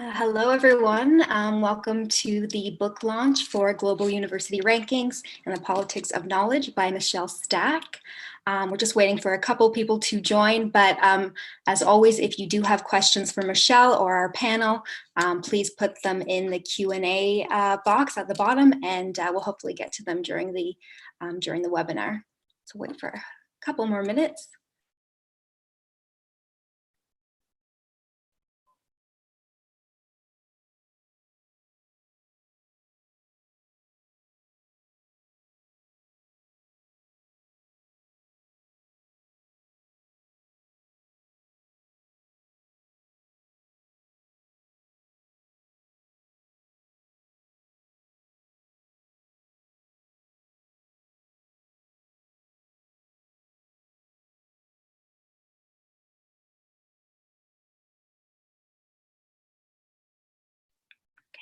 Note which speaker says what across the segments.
Speaker 1: Hello, everyone. Welcome to the book launch for Global University Rankings and the Politics of Knowledge by Michelle Stack. We're just waiting for a couple people to join, but as always, if you do have questions for Michelle or our panel, please put them in the Q&A box at the bottom, and we'll hopefully get to them during the webinar. So wait for a couple more minutes.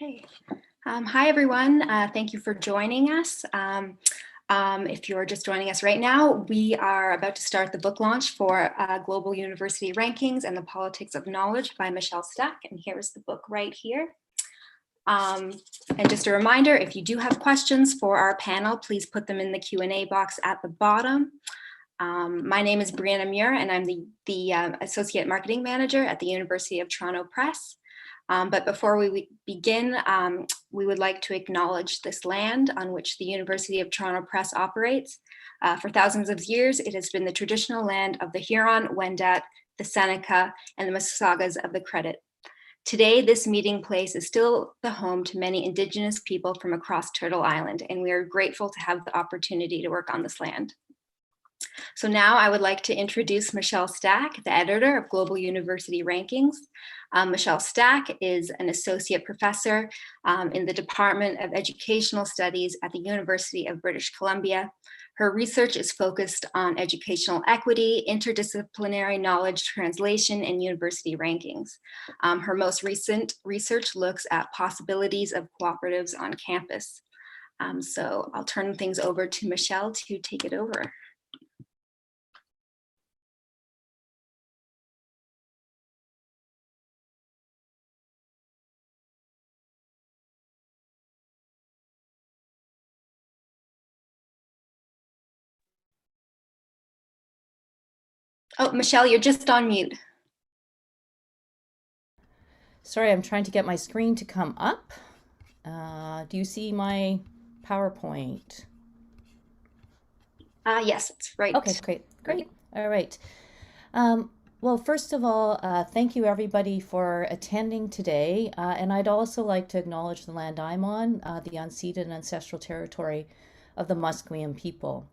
Speaker 1: Okay. Hi, everyone. Thank you for joining us. If you're just joining us right now, we are about to start the book launch for Global University Rankings and the Politics of Knowledge by Michelle Stack. And here's the book right here. And just a reminder, if you do have questions for our panel, please put them in the Q&A box at the bottom. My name is Brianna Muir, and I'm the Associate Marketing Manager at the University of Toronto Press. But before we begin, we would like to acknowledge this land on which the University of Toronto Press operates. For thousands of years, it has been the traditional land of the Huron, Wendat, the Seneca, and the Mississaugas of the Credit. Today, this meeting place is still the home to many Indigenous people from across Turtle Island, and we are grateful to have the opportunity to work on this land. So now I would like to introduce Michelle Stack, the editor of Global University Rankings. Michelle Stack is an associate professor in the Department of Educational Studies at the University of British Columbia. Her research is focused on educational equity, interdisciplinary knowledge translation, and university rankings. Her most recent research looks at possibilities of cooperatives on campus. So I'll turn things over to Michelle to take it over. Oh, Michelle, you're just on mute.
Speaker 2: Sorry, I'm trying to get my screen to come up. Do you see my PowerPoint?
Speaker 1: Yes, it's right.
Speaker 2: Okay, great. All right. Well, first of all, thank you everybody for attending today. And I'd also like to acknowledge the land I'm on, the unceded and ancestral territory of the Musqueam people.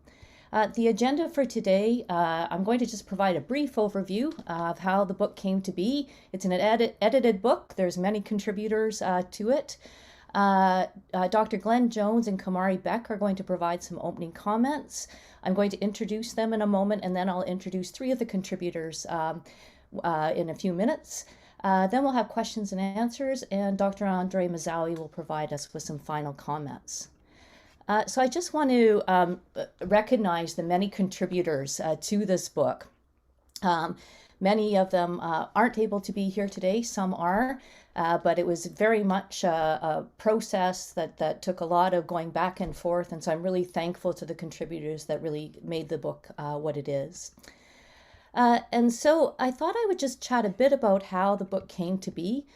Speaker 2: The agenda for today, I'm going to just provide a brief overview of how the book came to be. It's an edited book. There's many contributors to it. Dr. Glenn Jones and Kamari Beck are going to provide some opening comments. I'm going to introduce them in a moment, and then I'll introduce three of the contributors in a few minutes. Then we'll have questions and answers, and Dr. Andre Mazzawi will provide us with some final comments. So I just want to recognize the many contributors to this book. Many of them aren't able to be here today, some are, but it was very much a process that took a lot of going back and forth, and so I'm really thankful to the contributors that really made the book what it is. And so I thought I would just chat a bit about how the book came to be.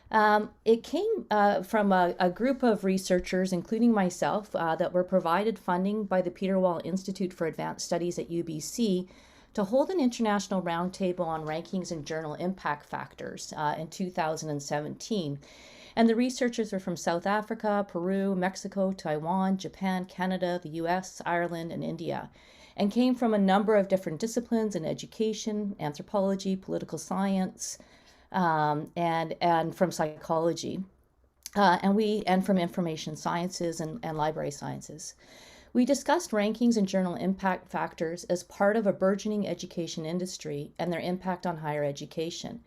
Speaker 2: It came from a group of researchers, including myself, that were provided funding by the Peter Wall Institute for Advanced Studies at UBC to hold an international roundtable on rankings and journal impact factors in 2017. And the researchers were from South Africa, Peru, Mexico, Taiwan, Japan, Canada, the US, Ireland, and India, and came from a number of different disciplines in education, anthropology, political science, and from psychology, and from information sciences and library sciences. We discussed rankings and journal impact factors as part of a burgeoning education industry and their impact on higher education.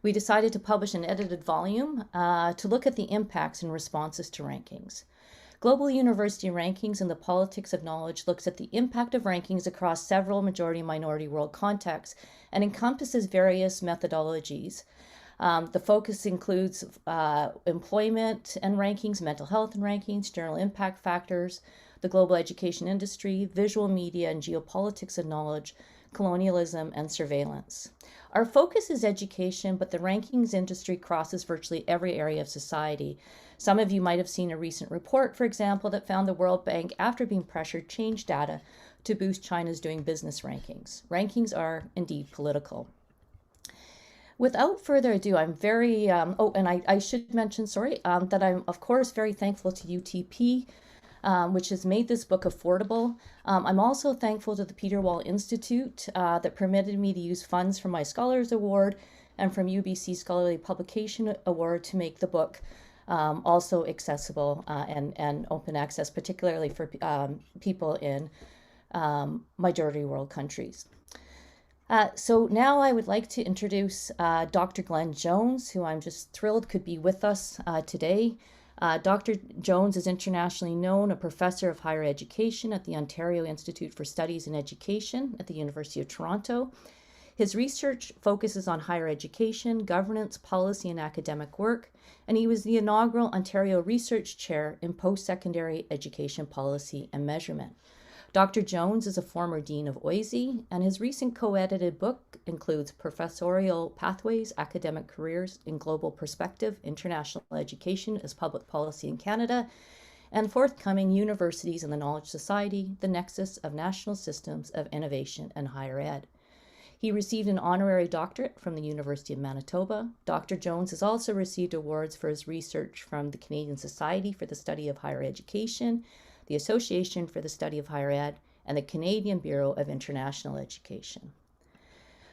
Speaker 2: We decided to publish an edited volume to look at the impacts and responses to rankings. Global University Rankings and the Politics of Knowledge looks at the impact of rankings across several majority-minority world contexts and encompasses various methodologies. The focus includes employment and rankings, mental health and rankings, general impact factors, the global education industry, visual media and geopolitics and knowledge, colonialism and surveillance. Our focus is education, but the rankings industry crosses virtually every area of society. Some of you might have seen a recent report, for example, that found the World Bank, after being pressured, changed data to boost China's doing business rankings. Rankings are indeed political. Without further ado, I'm very, and I should mention, that I'm, of course, very thankful to UTP, which has made this book affordable. I'm also thankful to the Peter Wall Institute that permitted me to use funds from my Scholars Award and from UBC Scholarly Publication Award to make the book also accessible and open access, particularly for people in majority world countries. So now I would like to introduce Dr. Glenn Jones, who I'm just thrilled could be with us today. Dr. Jones is internationally known, a professor of higher education at the Ontario Institute for Studies in Education at the University of Toronto. His research focuses on higher education, governance, policy, and academic work, and he was the inaugural Ontario Research Chair in Post-Secondary Education Policy and Measurement. Dr. Jones is a former dean of OISE, and his recent co-edited book includes Professorial Pathways, Academic Careers in Global Perspective, International Education as Public Policy in Canada, and forthcoming Universities in the Knowledge Society, the Nexus of National Systems of Innovation and Higher Ed. He received an honorary doctorate from the University of Manitoba. Dr. Jones has also received awards for his research from the Canadian Society for the Study of Higher Education, the Association for the Study of Higher Ed, and the Canadian Bureau of International Education.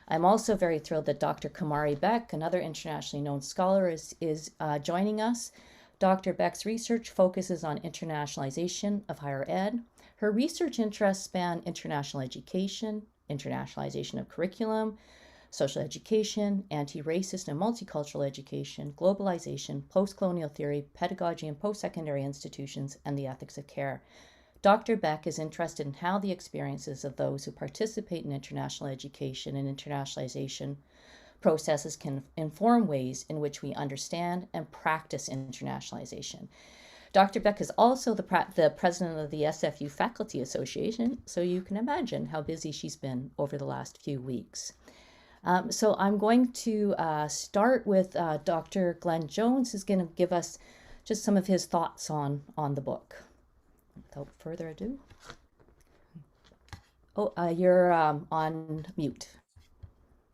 Speaker 2: I'm also very thrilled that Dr. Kamari Beck, another internationally known scholar, is joining us. Dr. Beck's research focuses on internationalization of higher ed. Her research interests span international education, internationalization of curriculum, social education, anti-racist and multicultural education, globalization, post-colonial theory, pedagogy and post-secondary institutions, and the ethics of care. Dr. Beck is interested in how the experiences of those who participate in international education and internationalization processes can inform ways in which we understand and practice internationalization. Dr. Beck is also the president of the SFU Faculty Association, so you can imagine how busy she's been over the last few weeks. So I'm going to start with Dr. Glenn Jones, who's going to give us just some of his thoughts on the book. Without further ado. Oh, you're on mute.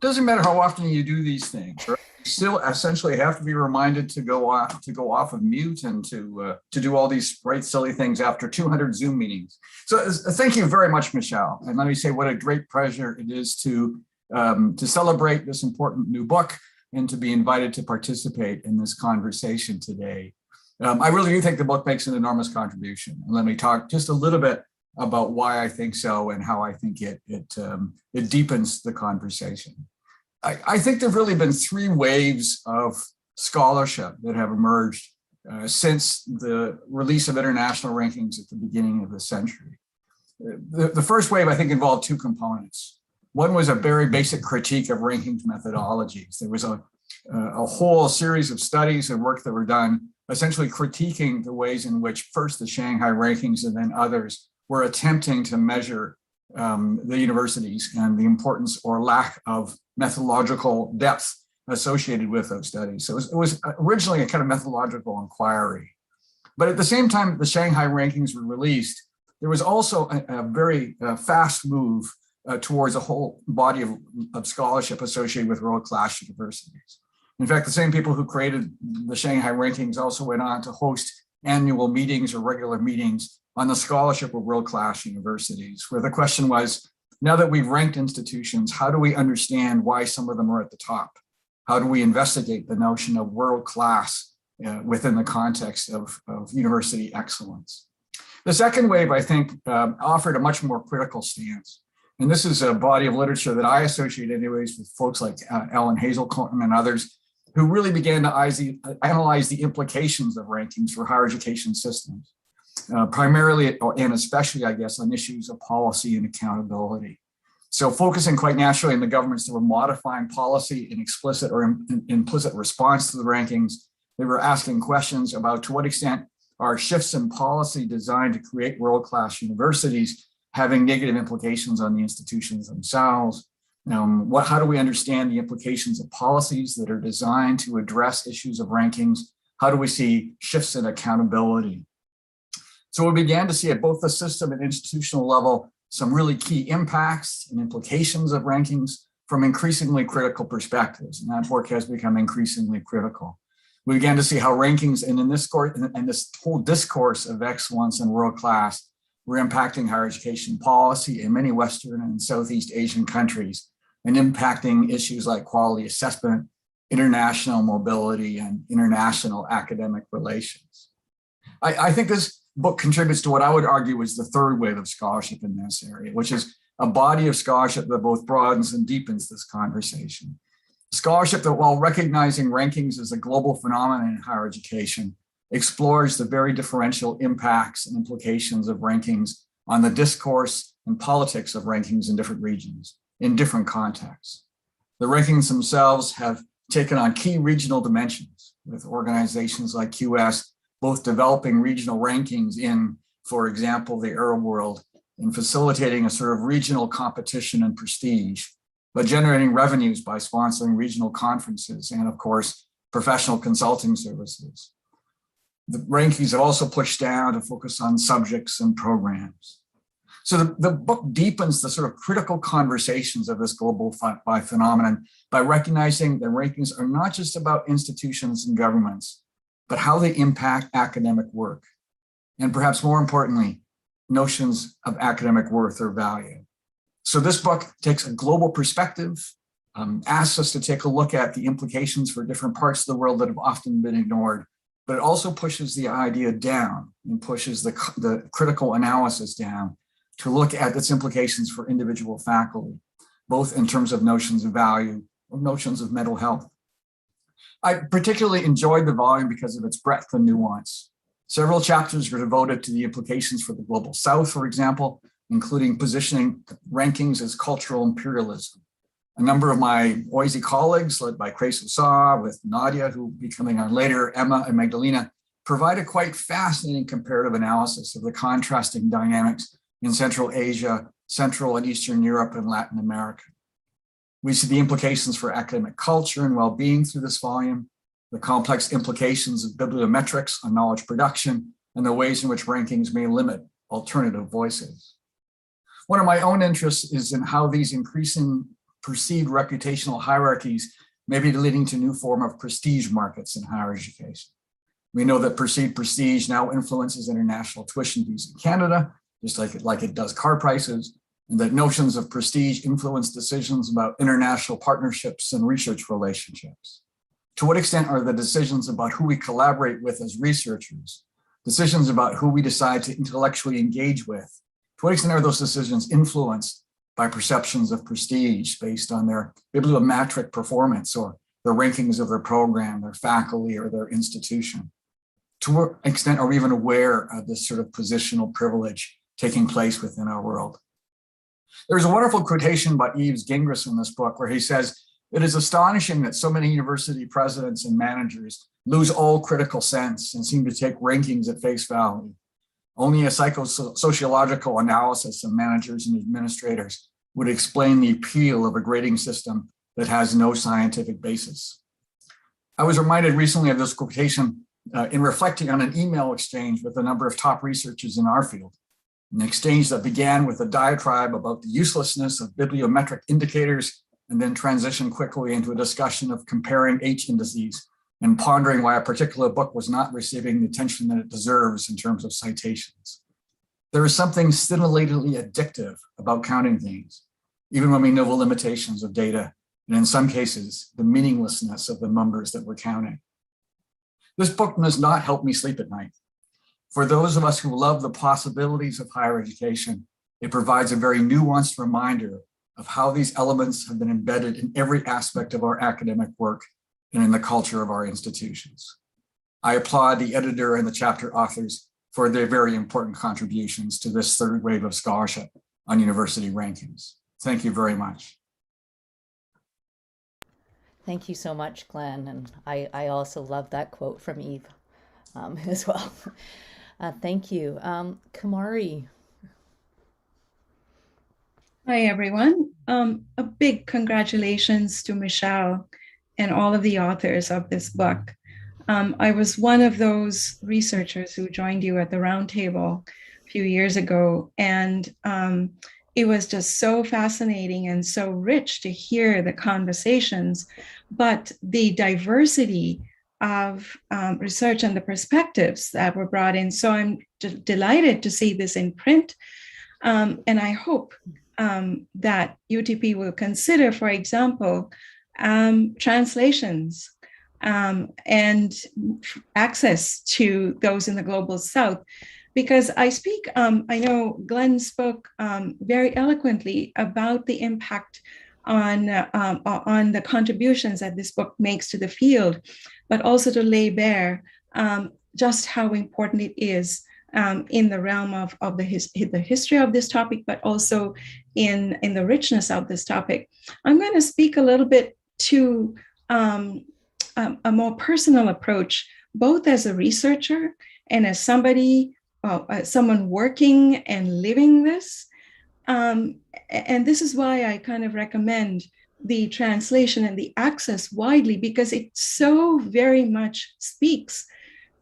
Speaker 3: Doesn't matter how often you do these things, right? You still essentially have to be reminded to go off of mute and to do all these bright, silly things after 200 Zoom meetings. So thank you very much, Michelle. And let me say what a great pleasure it is to celebrate this important new book and to be invited to participate in this conversation today. I really do think the book makes an enormous contribution. And let me talk just a little bit about why I think so and how I think it deepens the conversation. I think there have really been three waves of scholarship that have emerged since the release of international rankings at the beginning of the century. The first wave, I think, involved two components. One was a very basic critique of rankings methodologies. There was a whole series of studies and work that were done essentially critiquing the ways in which first the Shanghai rankings and then others were attempting to measure the universities and the importance or lack of methodological depth associated with those studies. So it was originally a kind of methodological inquiry. But at the same time the Shanghai rankings were released, there was also a very fast move towards a whole body of scholarship associated with world-class universities. In fact, the same people who created the Shanghai rankings also went on to host annual meetings or regular meetings on the scholarship of world-class universities, where the question was, now that we've ranked institutions, how do we understand why some of them are at the top? How do we investigate the notion of world-class within the context of university excellence? The second wave, I think, offered a much more critical stance. And this is a body of literature that I associate anyways with folks like Ellen Hazelton and others who really began to analyze the implications of rankings for higher education systems, primarily and especially, I guess, on issues of policy and accountability. So focusing quite naturally on the governments that were modifying policy in explicit or implicit response to the rankings, they were asking questions about to what extent are shifts in policy designed to create world-class universities having negative implications on the institutions themselves. How do we understand the implications of policies that are designed to address issues of rankings? How do we see shifts in accountability? So we began to see at both the system and institutional level some really key impacts and implications of rankings from increasingly critical perspectives, and that work has become increasingly critical. We began to see how rankings and in this whole discourse of excellence and world class were impacting higher education policy in many Western and Southeast Asian countries, and impacting issues like quality assessment, international mobility, and international academic relations. I think this book contributes to what I would argue is the third wave of scholarship in this area, which is a body of scholarship that both broadens and deepens this conversation. Scholarship that, while recognizing rankings as a global phenomenon in higher education, explores the very differential impacts and implications of rankings on the discourse and politics of rankings in different regions, in different contexts. The rankings themselves have taken on key regional dimensions, with organizations like QS both developing regional rankings in, for example, the Arab world, in facilitating a sort of regional competition and prestige, but generating revenues by sponsoring regional conferences and, of course, professional consulting services. The rankings have also pushed down to focus on subjects and programs. So the book deepens the sort of critical conversations of this global phenomenon by recognizing that rankings are not just about institutions and governments, but how they impact academic work. And perhaps more importantly, notions of academic worth or value. So this book takes a global perspective, asks us to take a look at the implications for different parts of the world that have often been ignored, but it also pushes the idea down and pushes the critical analysis down to look at its implications for individual faculty, both in terms of notions of value or notions of mental health. I particularly enjoyed the volume because of its breadth and nuance. Several chapters were devoted to the implications for the global South, for example, including positioning rankings as cultural imperialism. A number of my OISE colleagues, led by Craig Sosa, with Nadia, who will be coming on later, Emma and Magdalena, provide a quite fascinating comparative analysis of the contrasting dynamics in Central Asia, Central and Eastern Europe, and Latin America. We see the implications for academic culture and well-being through this volume, the complex implications of bibliometrics on knowledge production, and the ways in which rankings may limit alternative voices. One of my own interests is in how these increasing perceived reputational hierarchies may be leading to new form of prestige markets in higher education. We know that perceived prestige now influences international tuition fees in Canada, just like it does car prices, and that notions of prestige influence decisions about international partnerships and research relationships. To what extent are the decisions about who we collaborate with as researchers, decisions about who we decide to intellectually engage with, to what extent are those decisions influenced by perceptions of prestige based on their bibliometric performance or the rankings of their program, their faculty, or their institution? To what extent are we even aware of this sort of positional privilege taking place within our world? There's a wonderful quotation by Yves Gingras in this book where he says, "It is astonishing that so many university presidents and managers lose all critical sense and seem to take rankings at face value. Only a psychosociological analysis of managers and administrators would explain the appeal of a grading system that has no scientific basis." I was reminded recently of this quotation in reflecting on an email exchange with a number of top researchers in our field, an exchange that began with a diatribe about the uselessness of bibliometric indicators and then transitioned quickly into a discussion of comparing H indices and pondering why a particular book was not receiving the attention that it deserves in terms of citations. There is something stimulatingly addictive about counting things, even when we know the limitations of data, and in some cases, the meaninglessness of the numbers that we're counting. This book does not help me sleep at night. For those of us who love the possibilities of higher education, it provides a very nuanced reminder of how these elements have been embedded in every aspect of our academic work and in the culture of our institutions. I applaud the editor and the chapter authors for their very important contributions to this third wave of scholarship on university rankings. Thank you very much.
Speaker 2: Thank you so much, Glenn. And I also love that quote from Eve as well. Thank you. Kamari.
Speaker 4: Hi, everyone. A big congratulations to Michelle and all of the authors of this book. I was one of those researchers who joined you at the roundtable a few years ago, and it was just so fascinating and so rich to hear the conversations, but the diversity of research and the perspectives that were brought in. So I'm delighted to see this in print, and I hope that UTP will consider, for example, translations and access to those in the global south. Because I know Glenn spoke very eloquently about the impact on the contributions that this book makes to the field, but also to lay bare just how important it is in the realm of the history of this topic, but also in the richness of this topic. I'm going to speak a little bit to a more personal approach, both as a researcher and as someone working and living this. And this is why I kind of recommend the translation and the access widely, because it so very much speaks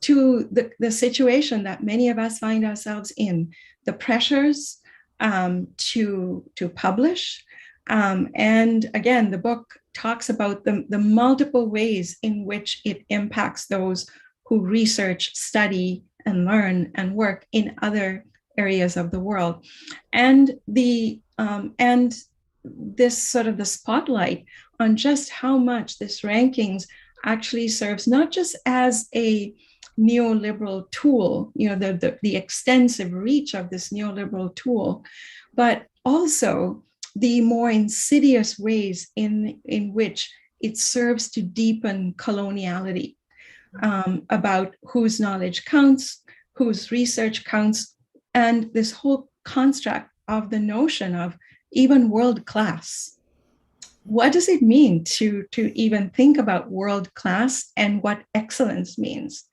Speaker 4: to the situation that many of us find ourselves in, the pressures to publish. And again, the book talks about the multiple ways in which it impacts those who research, study, and learn and work in other areas of the world. And this sort of the spotlight on just how much this rankings actually serves not just as a neoliberal tool, the extensive reach of this neoliberal tool, but also the more insidious ways in which it serves to deepen coloniality, about whose knowledge counts, whose research counts, and this whole construct of the notion of even world class. What does it mean to even think about world class and what excellence means?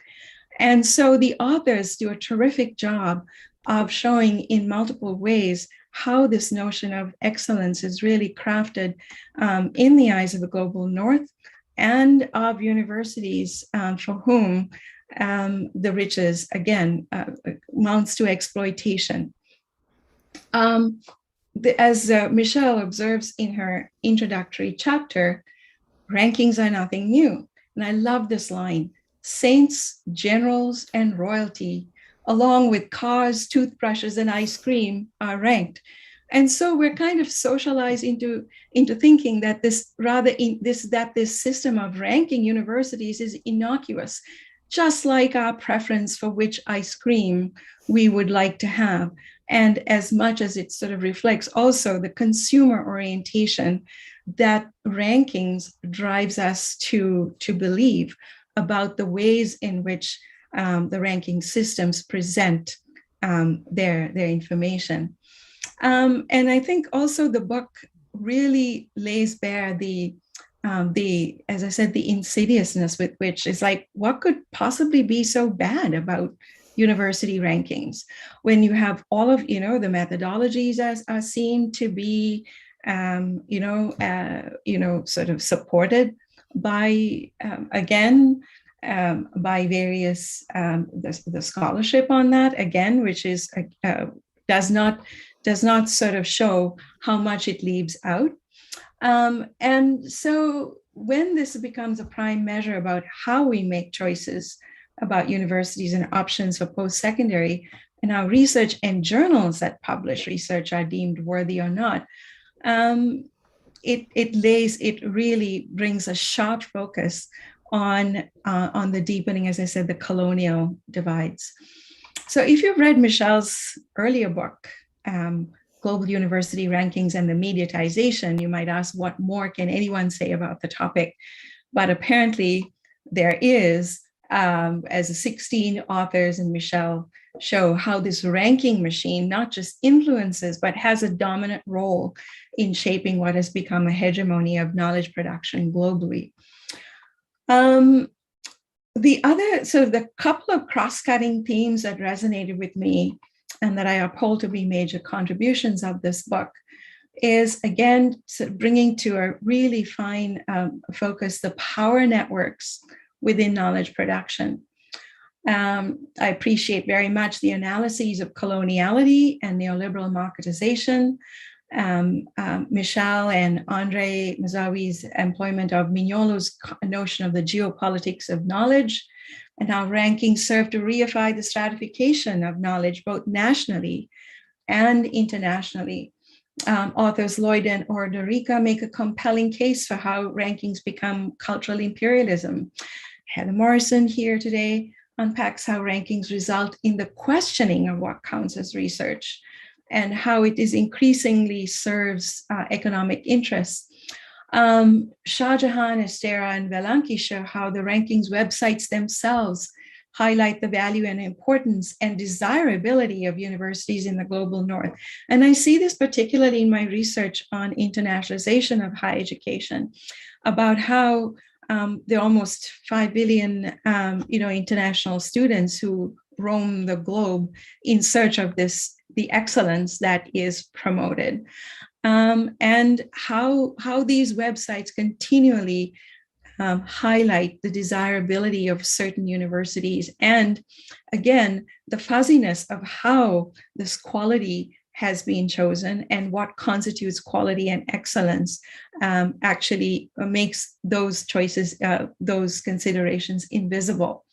Speaker 4: And so the authors do a terrific job of showing in multiple ways how this notion of excellence is really crafted in the eyes of the global north and of universities for whom the riches, again, amounts to exploitation. As Michelle observes in her introductory chapter, rankings are nothing new. And I love this line: saints, generals, and royalty, along with cars, toothbrushes, and ice cream, are ranked. And so we're kind of socialized into thinking that this system of ranking universities is innocuous, just like our preference for which ice cream we would like to have. And as much as it sort of reflects also the consumer orientation that rankings drives us to believe about the ways in which the ranking systems present their information. And I think also the book really lays bare the, as I said, the insidiousness with which it's like, what could possibly be so bad about university rankings when you have all of, the methodologies are seen to be, sort of supported by, again, by various, the scholarship on that, again, which is, does not sort of show how much it leaves out. And so when this becomes a prime measure about how we make choices about universities and options for post-secondary, and how research and journals that publish research are deemed worthy or not, it really brings a sharp focus on the deepening, as I said, the colonial divides. So if you've read Michelle's earlier book, Global University Rankings and the Mediatization, you might ask, what more can anyone say about the topic? But apparently there is, as the 16 authors and Michelle show, how this ranking machine not just influences, but has a dominant role in shaping what has become a hegemony of knowledge production globally. The couple of cross-cutting themes that resonated with me and that I uphold to be major contributions of this book is, again, bringing to a really fine focus the power networks within knowledge production. I appreciate very much the analyses of coloniality and neoliberal marketization, Michelle and Andre Mazawi's employment of Mignolo's notion of the geopolitics of knowledge, and how rankings serve to reify the stratification of knowledge both nationally and internationally. Authors Lloyd and Ordorica make a compelling case for how rankings become cultural imperialism. Heather Morrison here today unpacks how rankings result in the questioning of what counts as research, and how it is increasingly serves economic interests. Shah Jahan, Estera, and Velanki show how the rankings websites themselves highlight the value and importance and desirability of universities in the global north. And I see this particularly in my research on internationalization of higher education, about how there are almost 5 billion international students who roam the globe in search of the excellence that is promoted, and how these websites continually highlight the desirability of certain universities, and again, the fuzziness of how this quality has been chosen and what constitutes quality and excellence actually makes those choices, those considerations invisible.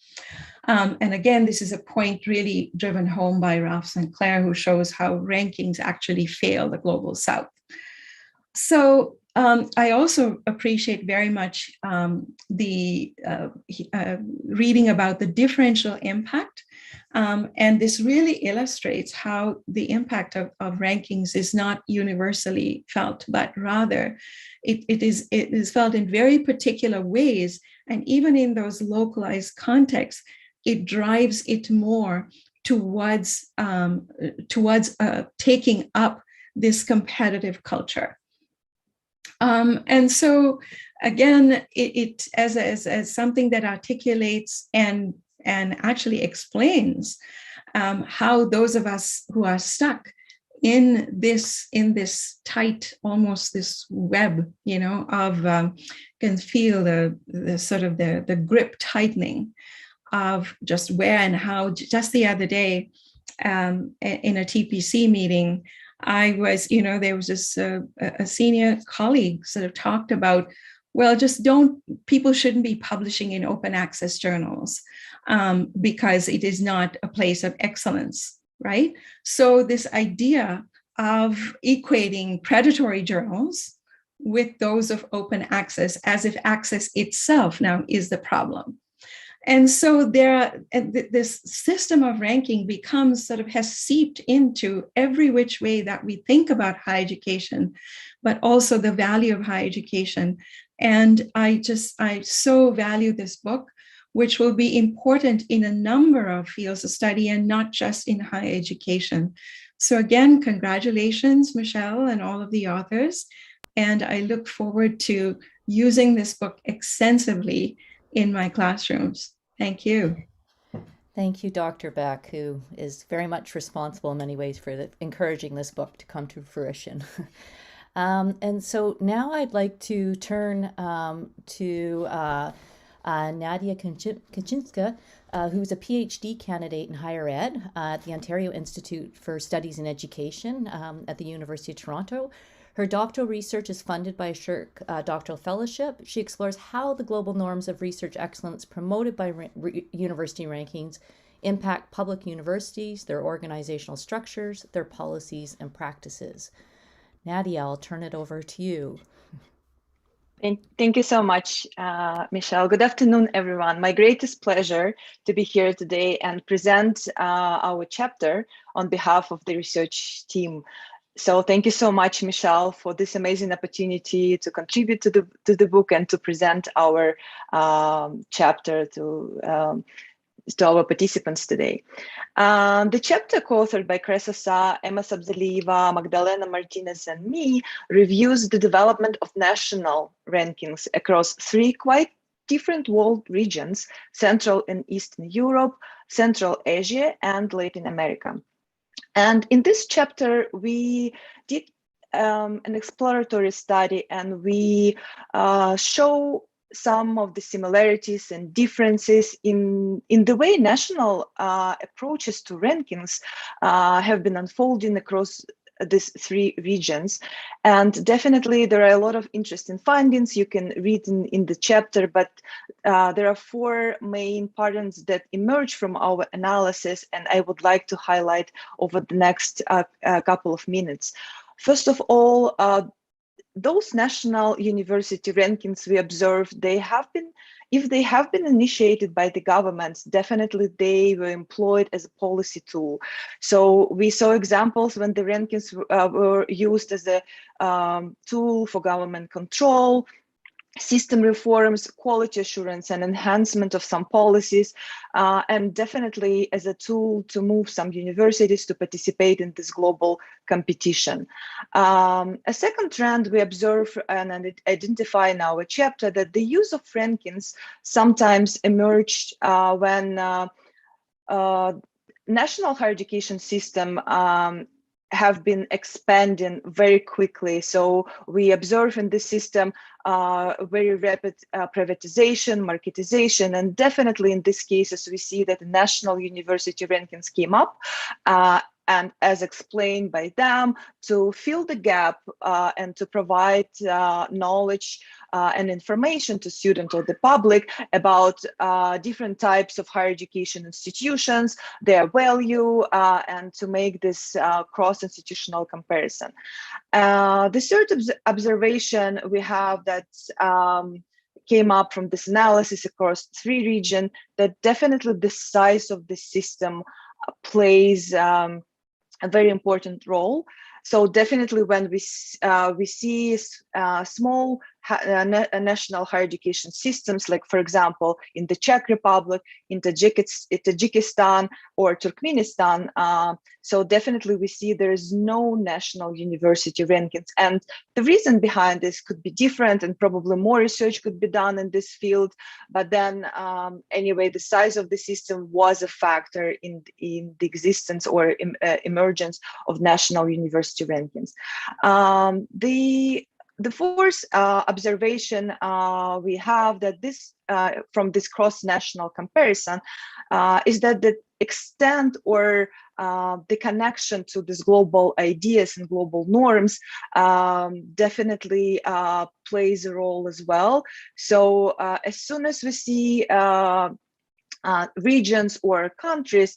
Speaker 4: And again, this is a point really driven home by Ralph Sinclair, who shows how rankings actually fail the global south. So I also appreciate very much the reading about the differential impact. And this really illustrates how the impact of rankings is not universally felt, but rather it is felt in very particular ways. And even in those localized contexts, it drives it more towards taking up this competitive culture. And so again, it as something that articulates and actually explains how those of us who are stuck in this tight, almost this web, of can feel the sort of the grip tightening of just where and how. Just the other day, in a TPC meeting, I was, there was this a senior colleague sort of talked about, well, people shouldn't be publishing in open access journals because it is not a place of excellence, right? So this idea of equating predatory journals with those of open access, as if access itself now is the problem. And so this system of ranking has seeped into every which way that we think about higher education, but also the value of higher education. And I so value this book, which will be important in a number of fields of study and not just in higher education. So again, congratulations, Michelle, and all of the authors. And I look forward to using this book extensively in my classrooms. Thank you.
Speaker 2: Thank you, Dr. Beck, who is very much responsible in many ways for encouraging this book to come to fruition. And so now I'd like to turn to Nadia Kaczynska, who's a PhD candidate in higher ed at the Ontario Institute for Studies in Education at the University of Toronto. Her doctoral research is funded by a SSHRC doctoral fellowship. She explores how the global norms of research excellence promoted by university rankings impact public universities, their organizational structures, their policies and practices. Nadia, I'll turn it over to you.
Speaker 5: Thank you so much, Michelle. Good afternoon, everyone. My greatest pleasure to be here today and present our chapter on behalf of the research team. So thank you so much, Michelle, for this amazing opportunity to contribute to the book and to present our chapter to to our participants today. The chapter co-authored by Kresa, Emma Sabzalieva, Magdalena Martinez, and me reviews the development of national rankings across 3 quite different world regions: Central and Eastern Europe, Central Asia, and Latin America. And in this chapter, we did an exploratory study, and we show some of the similarities and differences in the way national approaches to rankings have been unfolding across these 3 regions. And definitely there are a lot of interesting findings you can read in the chapter, but there are 4 main patterns that emerge from our analysis, and I would like to highlight over the next couple of minutes. First of all, those national university rankings we observed, if they have been initiated by the governments, definitely they were employed as a policy tool. So we saw examples when the rankings were used as a tool for government control, system reforms, quality assurance, and enhancement of some policies, and definitely as a tool to move some universities to participate in this global competition. A second trend we observe and identify in our chapter, that the use of rankings sometimes emerged when national higher education system have been expanding very quickly. So we observe in this system very rapid privatization, marketization, and definitely in these cases, we see that the national university rankings came up, and as explained by them, to fill the gap and to provide knowledge and information to students or the public about different types of higher education institutions, their value, and to make this cross-institutional comparison. The third observation we have that came up from this analysis across 3 regions, that definitely the size of the system plays a very important role. So definitely when we see small national higher education systems, like for example, in the Czech Republic, in Tajikistan or Turkmenistan, so definitely we see there is no national university rankings. And the reason behind this could be different, and probably more research could be done in this field. But then anyway, the size of the system was a factor in the existence or emergence of national university rankings. The fourth observation we have that this from this cross-national comparison is that the extent or the connection to these global ideas and global norms definitely plays a role as well. So as soon as we see regions or countries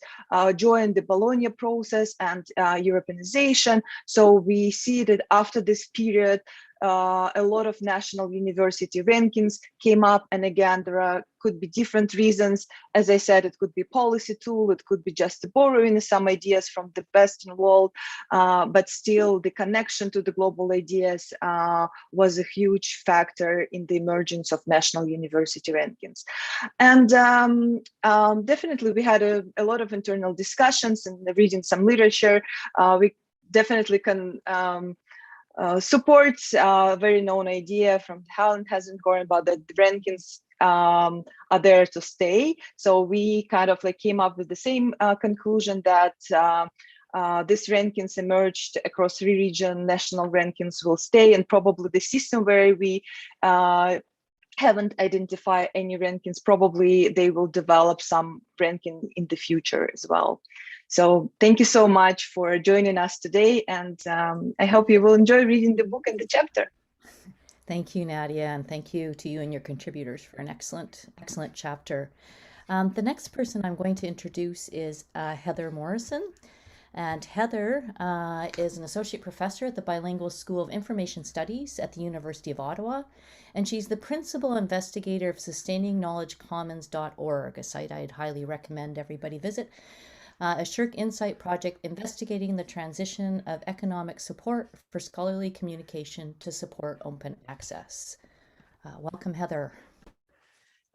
Speaker 5: join the Bologna process and Europeanization, so we see that after this period, a lot of national university rankings came up. And again, there could be different reasons. As I said, it could be policy tool, it could be just borrowing some ideas from the Western world, but still the connection to the global ideas was a huge factor in the emergence of national university rankings. And definitely we had a lot of internal discussions, and reading some literature, we definitely can supports a very known idea from Helen Hasenhorn about that the rankings are there to stay. So we kind of like came up with the same conclusion that these rankings emerged across 3 regions, national rankings will stay, and probably the system where we haven't identified any rankings, probably they will develop some ranking in the future as well. So thank you so much for joining us today, and I hope you will enjoy reading the book and the chapter.
Speaker 2: Thank you, Nadia, and thank you to you and your contributors for an excellent chapter. The next person I'm going to introduce is Heather Morrison. And Heather is an associate professor at the Bilingual School of Information Studies at the University of Ottawa, and she's the principal investigator of SustainingKnowledgeCommons.org, a site I'd highly recommend everybody visit. A Shirk Insight project investigating the transition of economic support for scholarly communication to support open access. Welcome, Heather.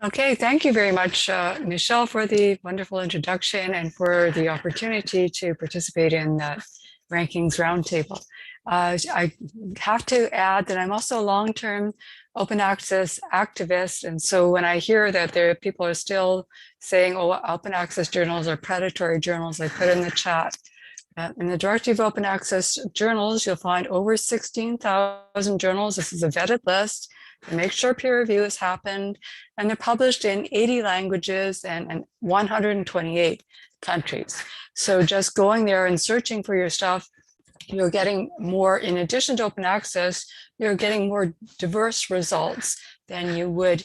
Speaker 6: Okay, thank you very much, Michelle, for the wonderful introduction and for the opportunity to participate in the Rankings Roundtable. I have to add that I'm also a long-term open access activist. And so when I hear that people are still saying, oh, open access journals are predatory journals, I put in the chat. In the Directory of Open Access Journals, you'll find over 16,000 journals. This is a vetted list. Make sure peer review has happened, and they're published in 80 languages and 128 countries. So just going there and searching for your stuff, you're getting more, in addition to open access, you're getting more diverse results than you would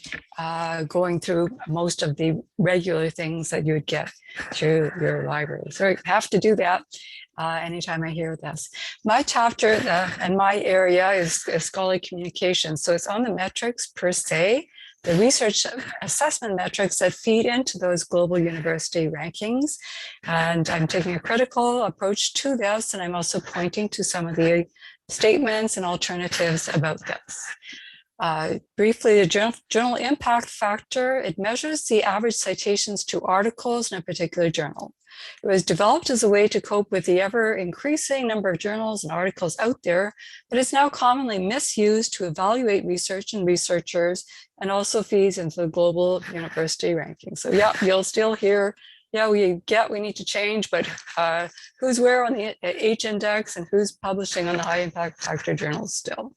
Speaker 6: going through most of the regular things that you would get through your library. So you have to do that anytime I hear this. My chapter and my area is scholarly communication. So it's on the metrics per se, the research assessment metrics that feed into those global university rankings. And I'm taking a critical approach to this, and I'm also pointing to some of the statements and alternatives about this. Briefly, the journal impact factor, it measures the average citations to articles in a particular journal. It was developed as a way to cope with the ever increasing number of journals and articles out there, but it's now commonly misused to evaluate research and researchers, and also feeds into the global university ranking. So yeah, you'll still hear, yeah, we need to change, but who's where on the H index and who's publishing on the high impact factor journals still?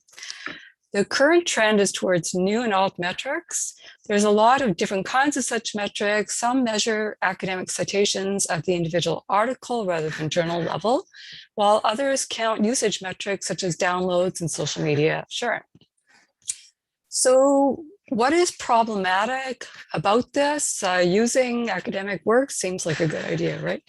Speaker 6: The current trend is towards new and alt metrics. There's a lot of different kinds of such metrics. Some measure academic citations at the individual article rather than journal level, while others count usage metrics such as downloads and social media sharing. So what is problematic about this? Using academic work seems like a good idea, right?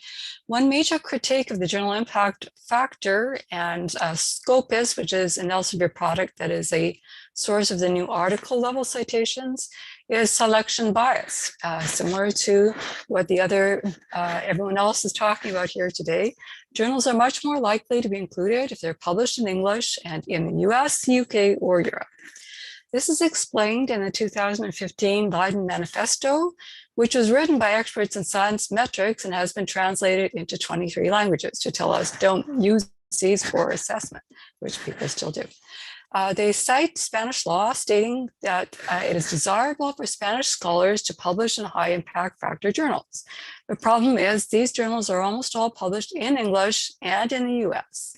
Speaker 6: One major critique of the journal impact factor and Scopus, which is an Elsevier product that is a source of the new article level citations, is selection bias, similar to what everyone else is talking about here today. Journals are much more likely to be included if they're published in English and in the US, UK, or Europe. This is explained in the 2015 Leiden Manifesto, which was written by experts in science metrics and has been translated into 23 languages to tell us don't use these for assessment, which people still do. They cite Spanish law stating that it is desirable for Spanish scholars to publish in high impact factor journals. The problem is these journals are almost all published in English and in the US.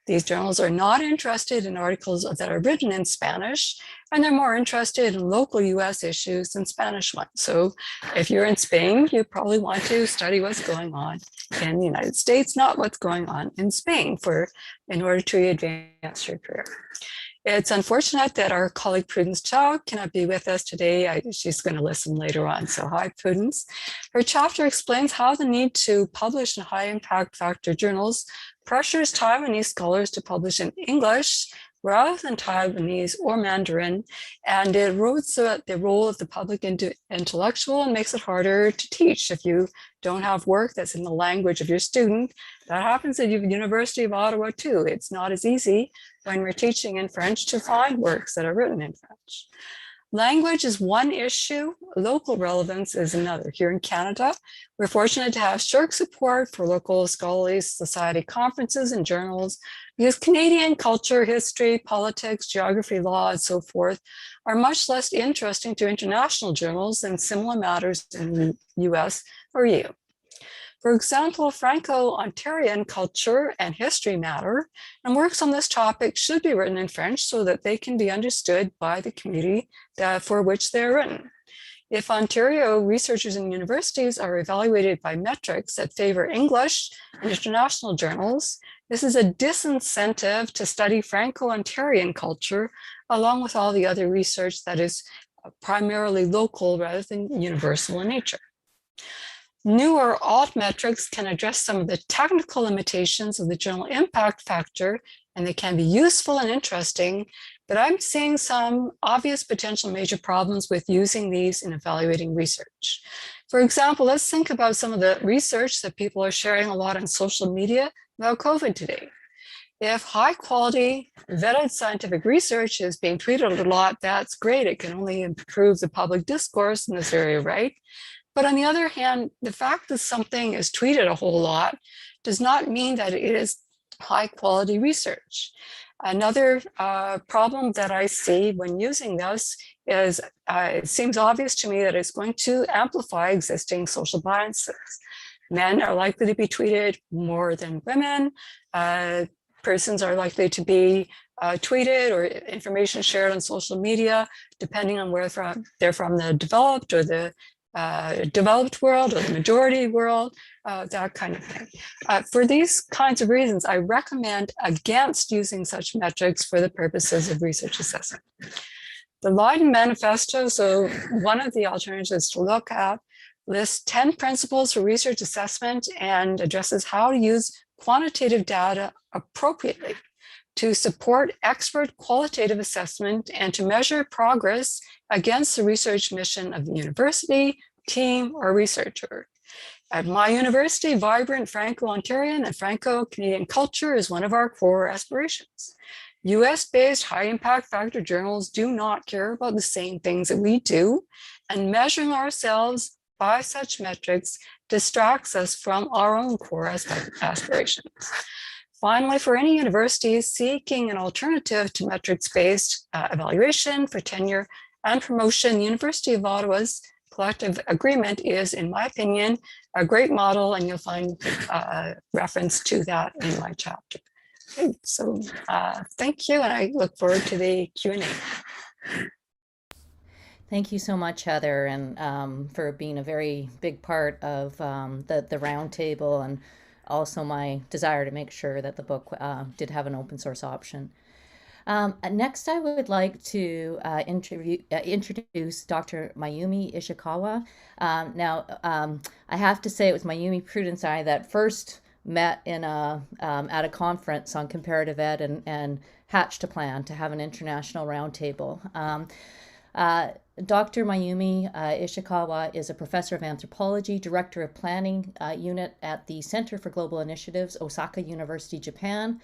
Speaker 6: These journals are not interested in articles that are written in Spanish, and they're more interested in local US issues than Spanish ones. So if you're in Spain, you probably want to study what's going on in the United States, not what's going on in Spain in order to advance your career. It's unfortunate that our colleague Prudence Chow cannot be with us today. She's going to listen later on. So hi, Prudence. Her chapter explains how the need to publish in high impact factor journals pressures Taiwanese scholars to publish in English rather than Taiwanese or Mandarin, and it erodes the role of the public intellectual and makes it harder to teach if you don't have work that's in the language of your student. That happens at the University of Ottawa too. It's not as easy when we're teaching in French to find works that are written in French. Language is one issue, local relevance is another. Here in Canada, we're fortunate to have SSHRC support for local scholarly society conferences and journals, because Canadian culture, history, politics, geography, law, and so forth are much less interesting to international journals than similar matters in the US or EU. For example, Franco-Ontarian culture and history matter, and works on this topic should be written in French so that they can be understood by the community for which they're written. If Ontario researchers and universities are evaluated by metrics that favor English and international journals, this is a disincentive to study Franco-Ontarian culture, along with all the other research that is primarily local rather than universal in nature. Newer alt metrics can address some of the technical limitations of the journal impact factor, and they can be useful and interesting, but I'm seeing some obvious potential major problems with using these in evaluating research. For example, let's think about some of the research that people are sharing a lot on social media about COVID today. If high quality vetted scientific research is being tweeted a lot, that's great. It can only improve the public discourse in this area, right? But on the other hand, the fact that something is tweeted a whole lot does not mean that it is high quality research. Another problem that I see when using this is it seems obvious to me that it's going to amplify existing social biases. Men are likely to be tweeted more than women. Persons are likely to be tweeted or information shared on social media, depending on where they're from, the developed or the developed world or the majority world, that kind of thing. For these kinds of reasons, I recommend against using such metrics for the purposes of research assessment. The Leiden Manifesto, so one of the alternatives to look at, lists 10 principles for research assessment and addresses how to use quantitative data appropriately to support expert qualitative assessment and to measure progress against the research mission of the university, team, or researcher. At my university, vibrant Franco-Ontarian and Franco-Canadian culture is one of our core aspirations. US-based high-impact factor journals do not care about the same things that we do, and measuring ourselves by such metrics distracts us from our own core aspirations. Finally, for any universities seeking an alternative to metrics-based evaluation for tenure and promotion, the University of Ottawa's collective agreement is, in my opinion, a great model, and you'll find reference to that in my chapter. Okay, so thank you, and I look forward to the Q&A.
Speaker 2: Thank you so much, Heather, and for being a very big part of the roundtable, and also my desire to make sure that the book did have an open source option. Next, I would like to introduce Dr. Mayumi Ishikawa. Now, I have to say it was Mayumi, Prudence, and I that first met in at a conference on comparative ed and hatched a plan to have an international roundtable. Dr. Mayumi Ishikawa is a professor of anthropology, director of planning unit at the Center for Global Initiatives, Osaka University, Japan.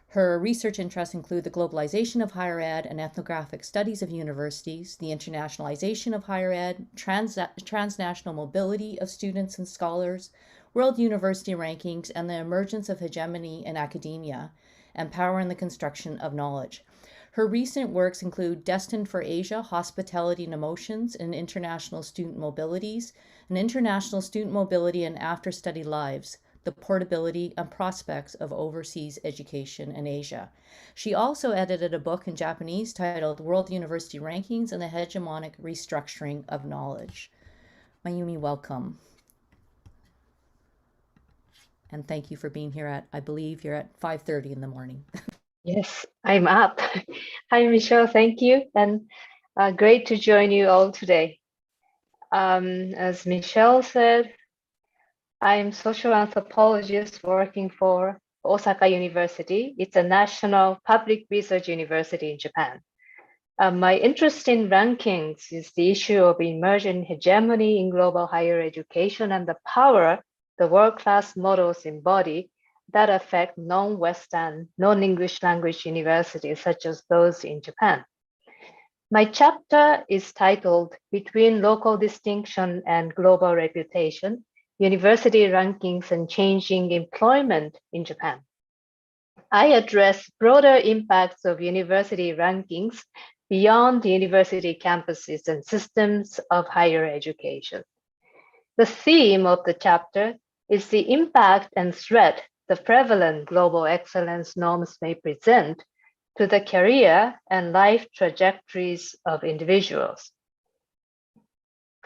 Speaker 2: Her research interests include the globalization of higher ed and ethnographic studies of universities, the internationalization of higher ed, transnational mobility of students and scholars, world university rankings, and the emergence of hegemony in academia, and power in the construction of knowledge. Her recent works include Destined for Asia, Hospitality and Emotions in International Student Mobilities, and International Student Mobility and After-Study Lives, the Portability and Prospects of Overseas Education in Asia. She also edited a book in Japanese titled World University Rankings and the Hegemonic Restructuring of Knowledge. Mayumi, welcome. And thank you for being here at, I believe you're at 5:30 in the morning.
Speaker 7: Yes, I'm up. Hi, Michelle, thank you. And great to join you all today. As Michelle said, I'm social anthropologist working for Osaka University. It's a national public research university in Japan. My interest in rankings is the issue of emergent hegemony in global higher education and the power the world-class models embody that affect non-Western, non-English language universities, such as those in Japan. My chapter is titled Between Local Distinction and Global Reputation, University Rankings and Changing Employment in Japan. I address broader impacts of university rankings beyond the university campuses and systems of higher education. The theme of the chapter is the impact and threat the prevalent global excellence norms may present to the career and life trajectories of individuals.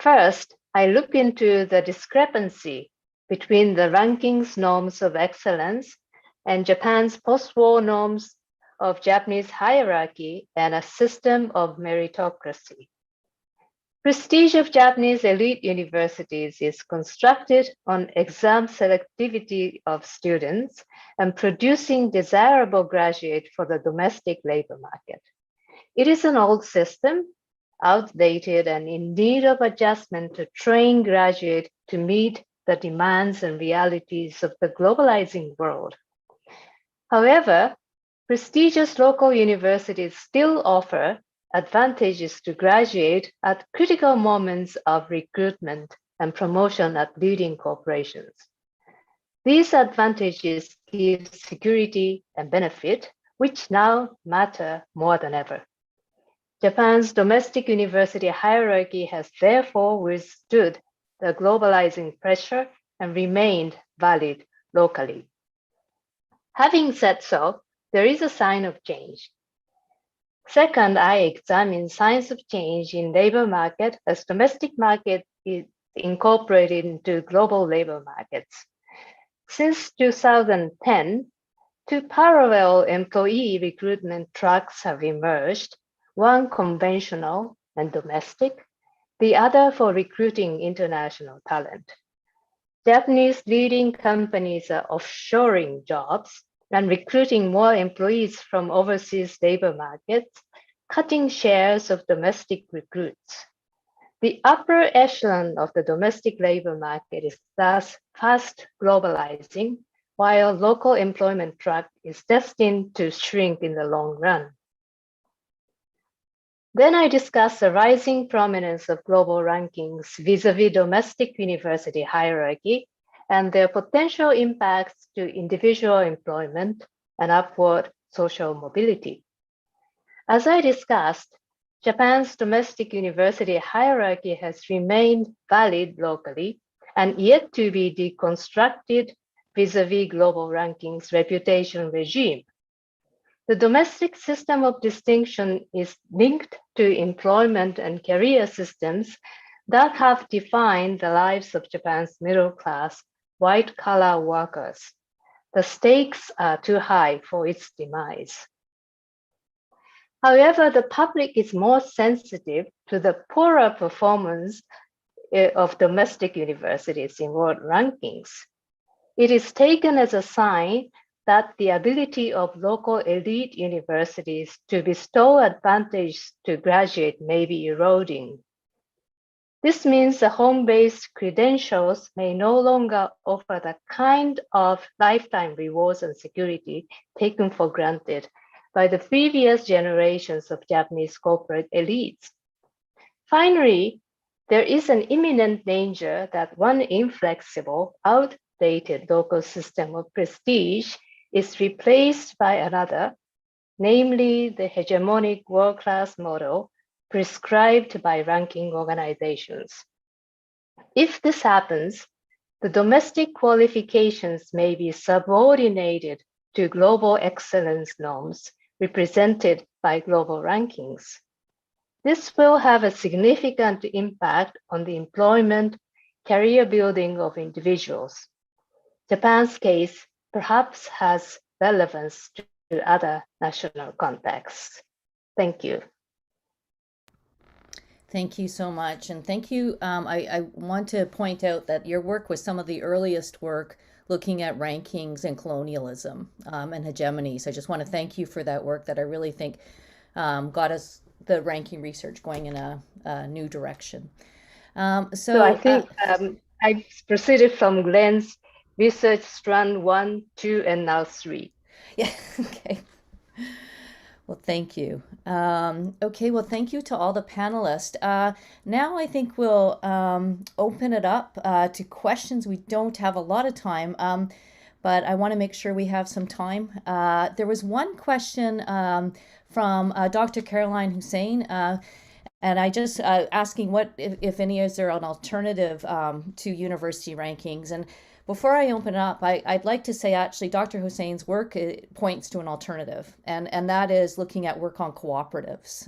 Speaker 7: First, I look into the discrepancy between the rankings norms of excellence and Japan's post-war norms of Japanese hierarchy and a system of meritocracy. Prestige of Japanese elite universities is constructed on exam selectivity of students and producing desirable graduates for the domestic labor market. It is an old system, outdated and in need of adjustment to train graduates to meet the demands and realities of the globalizing world. However, prestigious local universities still offer advantages to graduate at critical moments of recruitment and promotion at leading corporations. These advantages give security and benefit, which now matter more than ever. Japan's domestic university hierarchy has therefore withstood the globalizing pressure and remained valid locally. Having said so, there is a sign of change. Second, I examine signs of change in labor market as domestic market is incorporated into global labor markets. Since 2010, two parallel employee recruitment tracks have emerged, one conventional and domestic, the other for recruiting international talent. Japanese leading companies are offshoring jobs and recruiting more employees from overseas labor markets, cutting shares of domestic recruits. The upper echelon of the domestic labor market is thus fast globalizing, while local employment track is destined to shrink in the long run. Then I discuss the rising prominence of global rankings vis-a-vis domestic university hierarchy and their potential impacts to individual employment and upward social mobility. As I discussed, Japan's domestic university hierarchy has remained valid locally and yet to be deconstructed vis-a-vis global rankings reputation regime. The domestic system of distinction is linked to employment and career systems that have defined the lives of Japan's middle class, white-collar workers. The stakes are too high for its demise. However, the public is more sensitive to the poorer performance of domestic universities in world rankings. It is taken as a sign that the ability of local elite universities to bestow advantage to graduate may be eroding. This means the home-based credentials may no longer offer the kind of lifetime rewards and security taken for granted by the previous generations of Japanese corporate elites. Finally, there is an imminent danger that one inflexible, outdated local system of prestige is replaced by another, namely the hegemonic world-class model prescribed by ranking organizations. If this happens, the domestic qualifications may be subordinated to global excellence norms represented by global rankings. This will have a significant impact on the employment, career building of individuals. Japan's case perhaps has relevance to other national contexts. Thank you.
Speaker 2: Thank you so much. And thank you. I want to point out that your work was some of the earliest work looking at rankings and colonialism and hegemony. So I just want to thank you for that work that I really think got us the ranking research going in a new direction.
Speaker 7: So I think I proceeded from Glenn's research strand 1, 2, and now 3.
Speaker 2: Yeah, okay. Well, thank you. Okay, well, thank you to all the panelists. Now I think we'll open it up to questions. We don't have a lot of time, but I want to make sure we have some time. There was one question from Dr. Caroline Hussein, and I just asking what, if any, is there an alternative to university rankings? And before I open up, I'd like to say actually Dr. Hussein's work points to an alternative, and that is looking at work on cooperatives.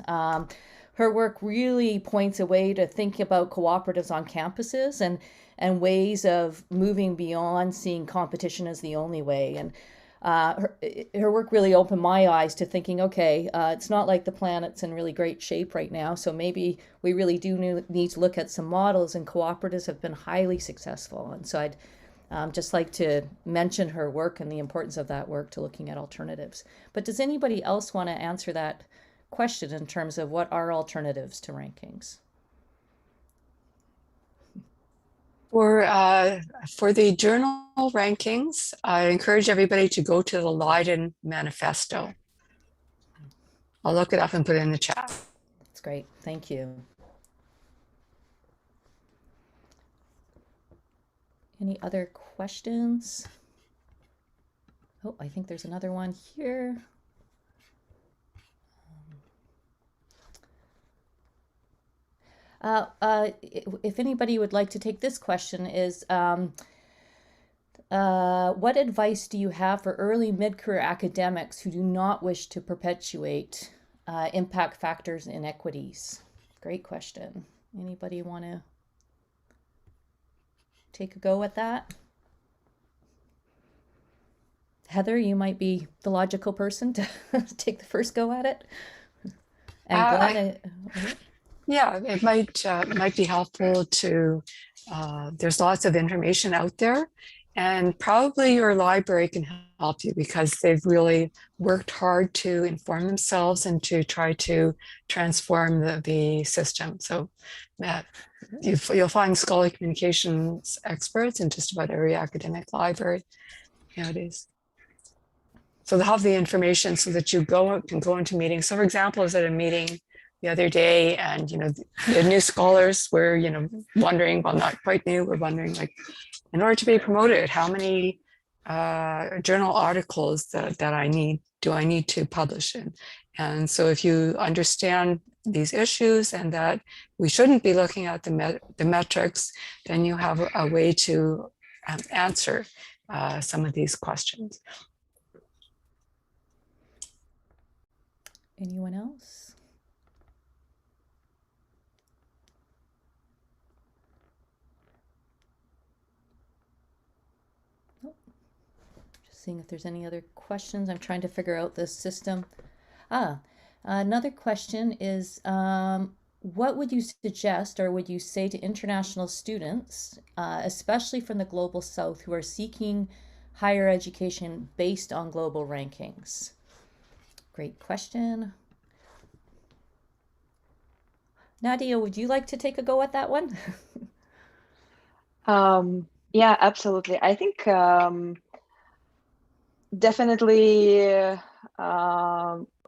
Speaker 2: Her work really points a way to think about cooperatives on campuses and ways of moving beyond seeing competition as the only way. And her work really opened my eyes to thinking, okay, it's not like the planet's in really great shape right now, so maybe we really do need to look at some models, and cooperatives have been highly successful. And so I'd just like to mention her work and the importance of that work to looking at alternatives. But does anybody else want to answer that question in terms of what are alternatives to rankings?
Speaker 6: For the journal rankings, I encourage everybody to go to the Leiden Manifesto. I'll look it up and put it in the chat.
Speaker 2: That's great. Thank you. Any other questions? Oh, I think there's another one here. If anybody would like to take this question is, what advice do you have for early mid-career academics who do not wish to perpetuate impact factors and inequities? Great question. Anybody want to take a go at that? Heather, you might be the logical person to take the first go at it. And Glenn,
Speaker 6: yeah, it might be helpful to, there's lots of information out there, and probably your library can help you because they've really worked hard to inform themselves and to try to transform the system. So you'll find scholarly communications experts in just about every academic library nowadays. So they'll have the information so that you can go into meetings. So for example, I was at a meeting the other day, and the new scholars were wondering, well, not quite new, we're wondering, like, in order to be promoted, how many journal articles that do I need to publish in? And so if you understand these issues and that we shouldn't be looking at the metrics, then you have a way to answer some of these questions.
Speaker 2: anyone else? Seeing if there's any other questions. I'm trying to figure out this system. Another question is, what would you suggest or would you say to international students, especially from the Global South, who are seeking higher education based on global rankings? Great question. Nadia, would you like to take a go at that one?
Speaker 5: Yeah, absolutely. I think definitely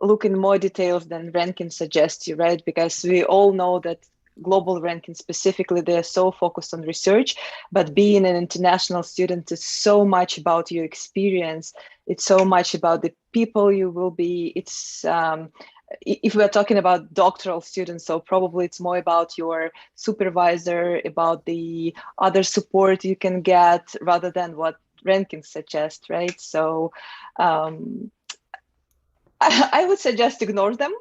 Speaker 5: look in more details than ranking suggests you, right? Because we all know that global rankings specifically, they're so focused on research, but being an international student is so much about your experience. It's so much about the people you will be. It's if we're talking about doctoral students, so probably it's more about your supervisor, about the other support you can get rather than what rankings suggest, right? So I would suggest ignore them.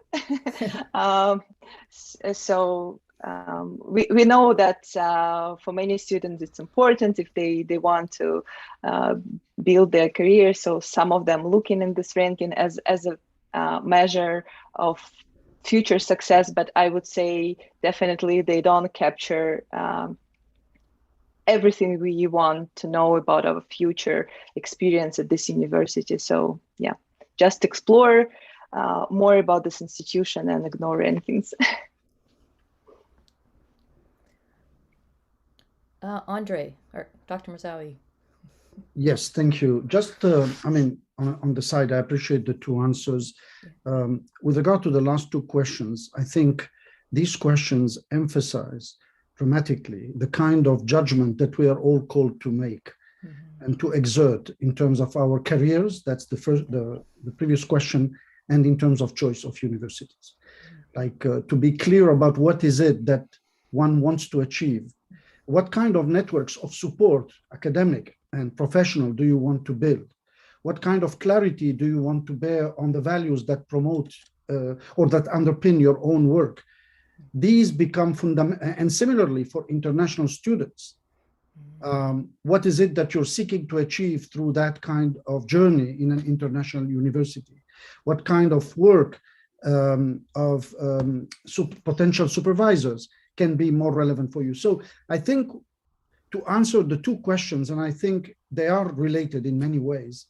Speaker 5: We know that for many students it's important if they want to build their career. So some of them looking in this ranking as a measure of future success, but I would say definitely they don't capture everything we want to know about our future experience at this university. So yeah, just explore more about this institution and ignore rankings.
Speaker 2: Andre or Dr. Mrzaoui.
Speaker 8: Yes, thank you. Just, I mean, on the side, I appreciate the two answers. With regard to the last two questions, I think these questions emphasize dramatically the kind of judgment that we are all called to make and to exert in terms of our careers. That's the previous question, and in terms of choice of universities. Like to be clear about what is it that one wants to achieve. What kind of networks of support, academic and professional, do you want to build? What kind of clarity do you want to bear on the values that promote or that underpin your own work? These become fundamental. And similarly for international students, what is it that you're seeking to achieve through that kind of journey in an international university? What kind of work of potential supervisors can be more relevant for you? So I think to answer the two questions, and I think they are related in many ways,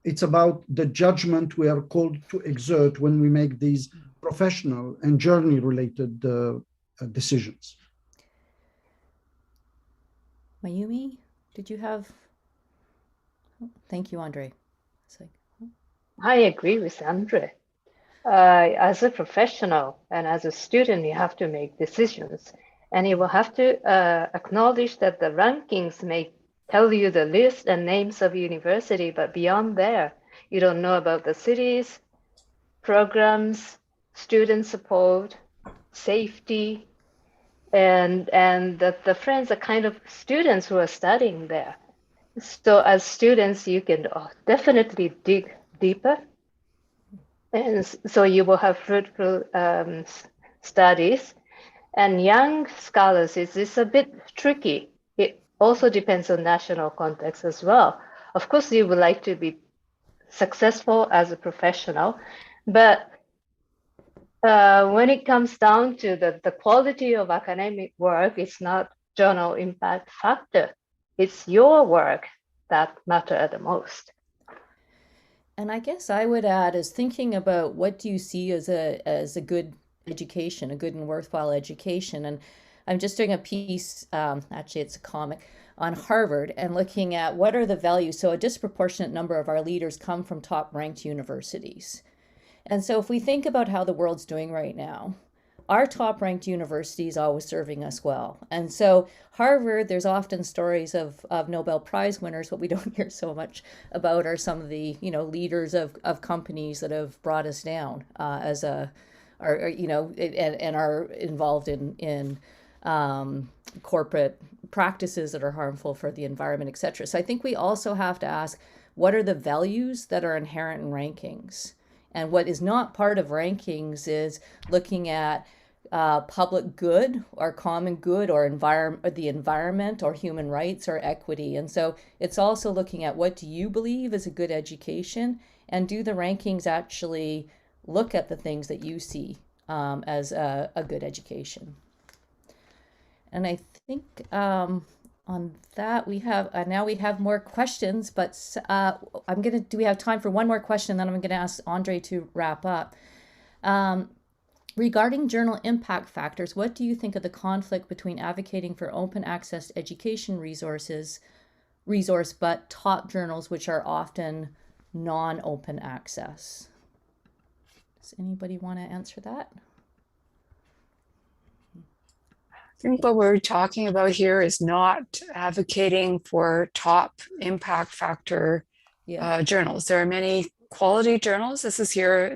Speaker 8: it's about the judgment we are called to exert when we make these professional and journey-related decisions.
Speaker 2: Mayumi, did you have Thank you, Andre. It's like,
Speaker 7: I agree with Andre. As a professional and as a student, you have to make decisions, and you will have to acknowledge that the rankings may tell you the list and names of university, but beyond there, you don't know about the cities, programs, student support, safety, and the friends are kind of students who are studying there. So as students, you can definitely dig deeper, and so you will have fruitful studies. And young scholars, it's a bit tricky. It also depends on national context as well. Of course, you would like to be successful as a professional, but when it comes down to the quality of academic work, it's not journal impact factor. It's your work that matter the most.
Speaker 2: and I guess I would add is thinking about what do you see as a good education, a good and worthwhile education. And I'm just doing a piece, actually it's a comic, on Harvard and looking at what are the values. So a disproportionate number of our leaders come from top ranked universities. And so if we think about how the world's doing right now, our top ranked university is always serving us well. And so Harvard, there's often stories of Nobel Prize winners. What we don't hear so much about are some of the, leaders of companies that have brought us down and are involved in corporate practices that are harmful for the environment, et cetera. So I think we also have to ask, what are the values that are inherent in rankings? And what is not part of rankings is looking at public good or common good or the environment or human rights or equity. And so it's also looking at what do you believe is a good education, and do the rankings actually look at the things that you see as a good education. And I think on that we have now we have more questions, but do we have time for one more question? Then I'm gonna ask Andre to wrap up. Regarding journal impact factors, what do you think of the conflict between advocating for open access education resource, but top journals which are often non-open access? Does anybody want to answer that?
Speaker 6: I think what we're talking about here is not advocating for top impact factor journals. There are many quality journals. This is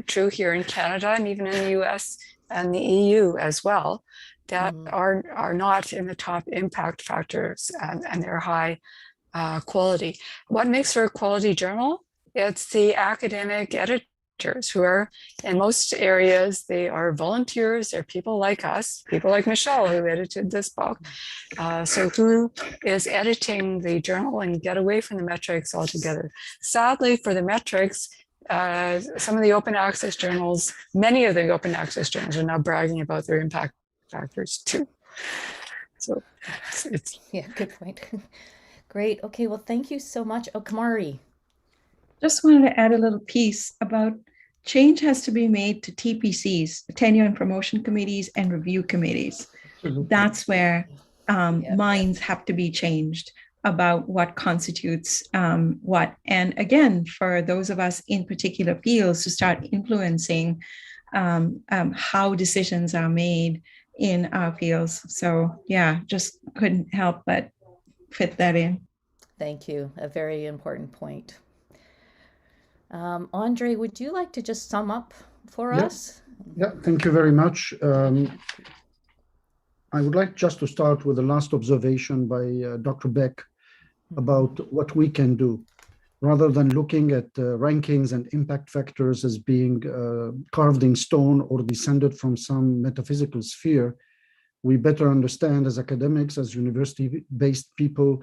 Speaker 6: true here in Canada and even in the US and the EU as well, that are not in the top impact factors, and they're high quality. What makes for a quality journal? It's the academic editors who are, in most areas, they are volunteers. They're people like us, people like Michelle, who edited this book. So who is editing the journal and get away from the metrics altogether? Sadly, for the metrics, some of the open access journals, many of the open access journals are now bragging about their impact factors too. So it's
Speaker 2: yeah, good point. Great. Okay, well, thank you so much. Oh, Kamari.
Speaker 4: Just wanted to add a little piece about change has to be made to TPCs, tenure and promotion committees and review committees. That's where minds have to be changed about what constitutes what. And again, for those of us in particular fields to start influencing how decisions are made in our fields. So yeah, just couldn't help but fit that in.
Speaker 2: Thank you. A very important point. Andre, would you like to just sum up for us?
Speaker 8: Yeah, thank you very much. I would like just to start with the last observation by Dr. Beck about what we can do. Rather than looking at rankings and impact factors as being carved in stone or descended from some metaphysical sphere, we better understand as academics, as university-based people,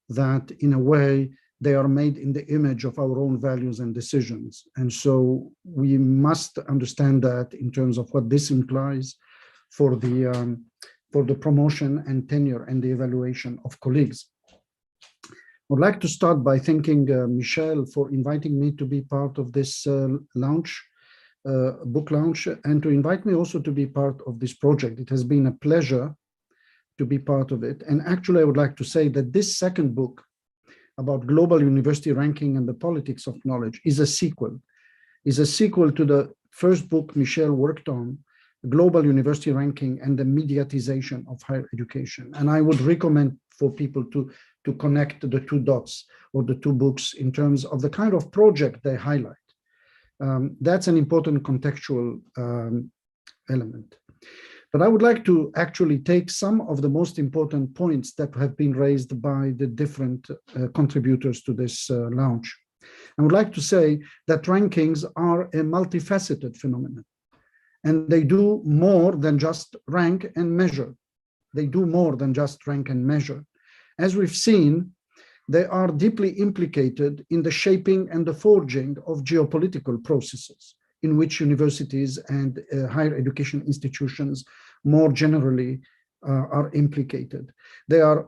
Speaker 8: that in a way, they are made in the image of our own values and decisions. And so we must understand that in terms of what this implies for the promotion and tenure and the evaluation of colleagues. I would like to start by thanking Michelle for inviting me to be part of this book launch, and to invite me also to be part of this project. It has been a pleasure to be part of it. And actually, I would like to say that this second book, about global university ranking and the politics of knowledge is a sequel to the first book Michel worked on, Global University Ranking and the Mediatization of Higher Education. And I would recommend for people to connect the two dots or the two books in terms of the kind of project they highlight. That's an important contextual element. But I would like to actually take some of the most important points that have been raised by the different contributors to this launch. I would like to say that rankings are a multifaceted phenomenon, and they do more than just rank and measure. They do more than just rank and measure. As we've seen, they are deeply implicated in the shaping and the forging of geopolitical processes in which universities and higher education institutions more generally are implicated. They are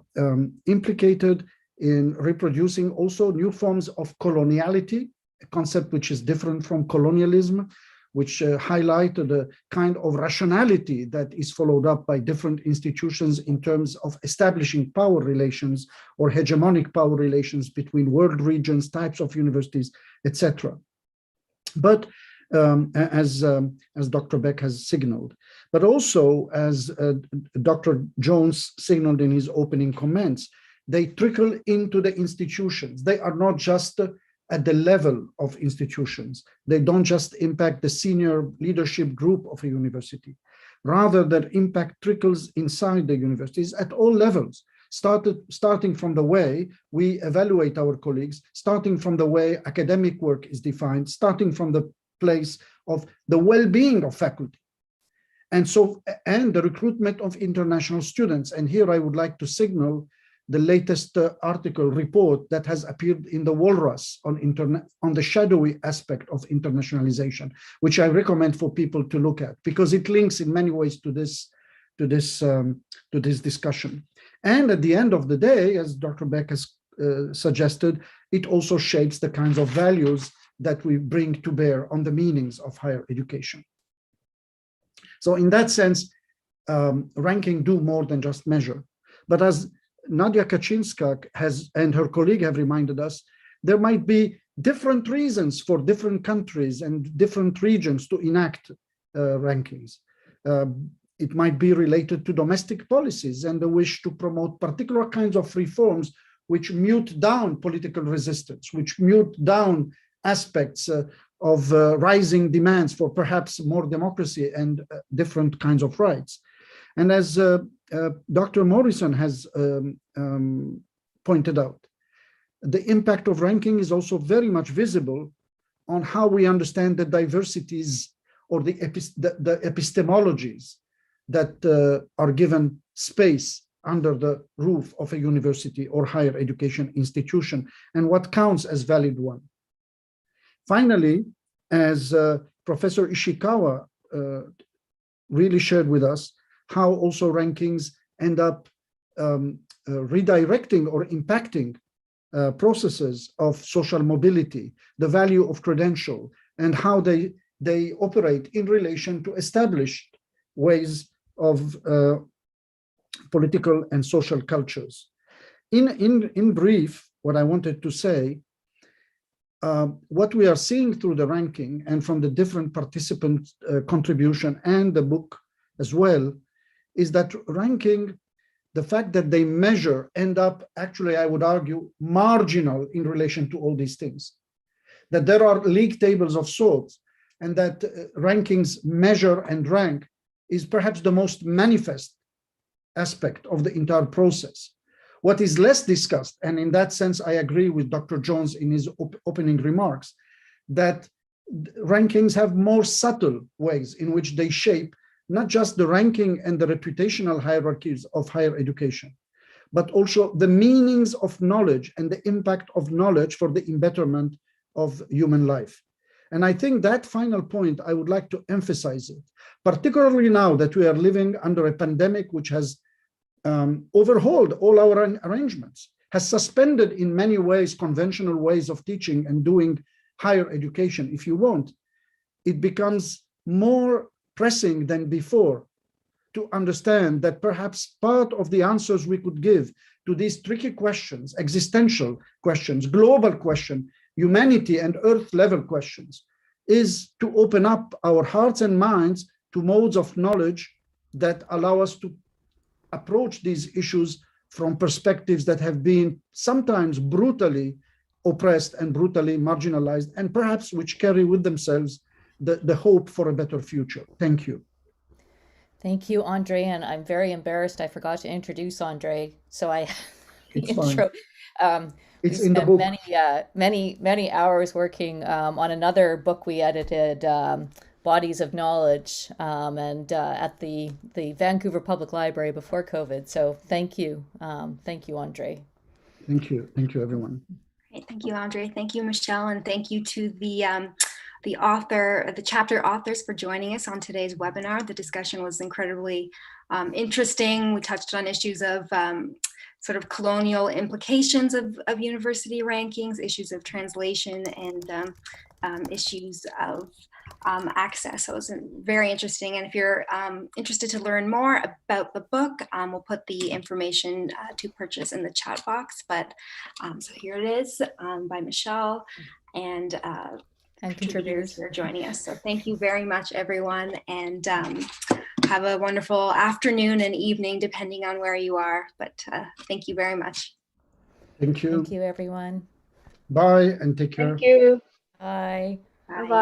Speaker 8: implicated in reproducing also new forms of coloniality, a concept which is different from colonialism, which highlighted a kind of rationality that is followed up by different institutions in terms of establishing power relations or hegemonic power relations between world regions, types of universities, etc. But as Dr. Beck has signaled, but also as Dr. Jones signaled in his opening comments, they trickle into the institutions. They are not just at the level of institutions. They don't just impact the senior leadership group of a university. Rather, their impact trickles inside the universities at all levels, starting from the way we evaluate our colleagues, starting from the way academic work is defined, starting from the place of the well-being of faculty. And the recruitment of international students. And here I would like to signal the latest article report that has appeared in the Walrus on the shadowy aspect of internationalization, which I recommend for people to look at, because it links in many ways to this discussion. And at the end of the day, as Dr. Beck has suggested, it also shapes the kinds of values that we bring to bear on the meanings of higher education. So in that sense, ranking do more than just measure. But as Nadia Kaczynska and her colleague have reminded us, there might be different reasons for different countries and different regions to enact rankings. It might be related to domestic policies and the wish to promote particular kinds of reforms which mute down political resistance, which mute down aspects of rising demands for perhaps more democracy and different kinds of rights. And as Dr. Morrison has pointed out, the impact of ranking is also very much visible on how we understand the diversities or the epistemologies that are given space under the roof of a university or higher education institution, and what counts as valid one. Finally, as Professor Ishikawa really shared with us, how also rankings end up redirecting or impacting processes of social mobility, the value of credential, and how they operate in relation to established ways of political and social cultures. In brief, what I wanted to say, what we are seeing through the ranking and from the different participant contribution and the book as well, is that ranking, the fact that they measure, end up actually, I would argue, marginal in relation to all these things. That there are league tables of sorts, and that rankings measure and rank is perhaps the most manifest aspect of the entire process. What is less discussed, and in that sense, I agree with Dr. Jones in his opening remarks, that rankings have more subtle ways in which they shape not just the ranking and the reputational hierarchies of higher education, but also the meanings of knowledge and the impact of knowledge for the betterment of human life. And I think that final point, I would like to emphasize it, particularly now that we are living under a pandemic which has overhauled all our arrangements, has suspended in many ways conventional ways of teaching and doing higher education. If you want, it becomes more pressing than before to understand that perhaps part of the answers we could give to these tricky questions, existential questions, global question, humanity and earth level questions, is to open up our hearts and minds to modes of knowledge that allow us to approach these issues from perspectives that have been sometimes brutally oppressed and brutally marginalized, and perhaps which carry with themselves the hope for a better future. Thank you.
Speaker 2: Thank you, Andre. And I'm very embarrassed. I forgot to introduce Andre. So I
Speaker 8: It's
Speaker 2: intro. We
Speaker 8: It's in the
Speaker 2: spent
Speaker 8: book.
Speaker 2: many hours working on another book we edited, Bodies of Knowledge, and at the Vancouver Public Library before COVID. So thank you, Andre.
Speaker 8: Thank you, everyone.
Speaker 1: Great. Thank you, Andre. Thank you, Michelle, and thank you to the chapter authors for joining us on today's webinar. The discussion was incredibly interesting. We touched on issues of sort of colonial implications of university rankings, issues of translation, and issues of access. So it was very interesting. And if you're interested to learn more about the book, we'll put the information to purchase in the chat box. But so here it is by Michelle and contributors who are joining us. So thank you very much, everyone. And have a wonderful afternoon and evening, depending on where you are. But thank you very much.
Speaker 8: Thank you.
Speaker 2: Thank you, everyone.
Speaker 8: Bye and take care.
Speaker 7: Thank you.
Speaker 2: Bye.
Speaker 1: Bye.
Speaker 7: Bye-bye.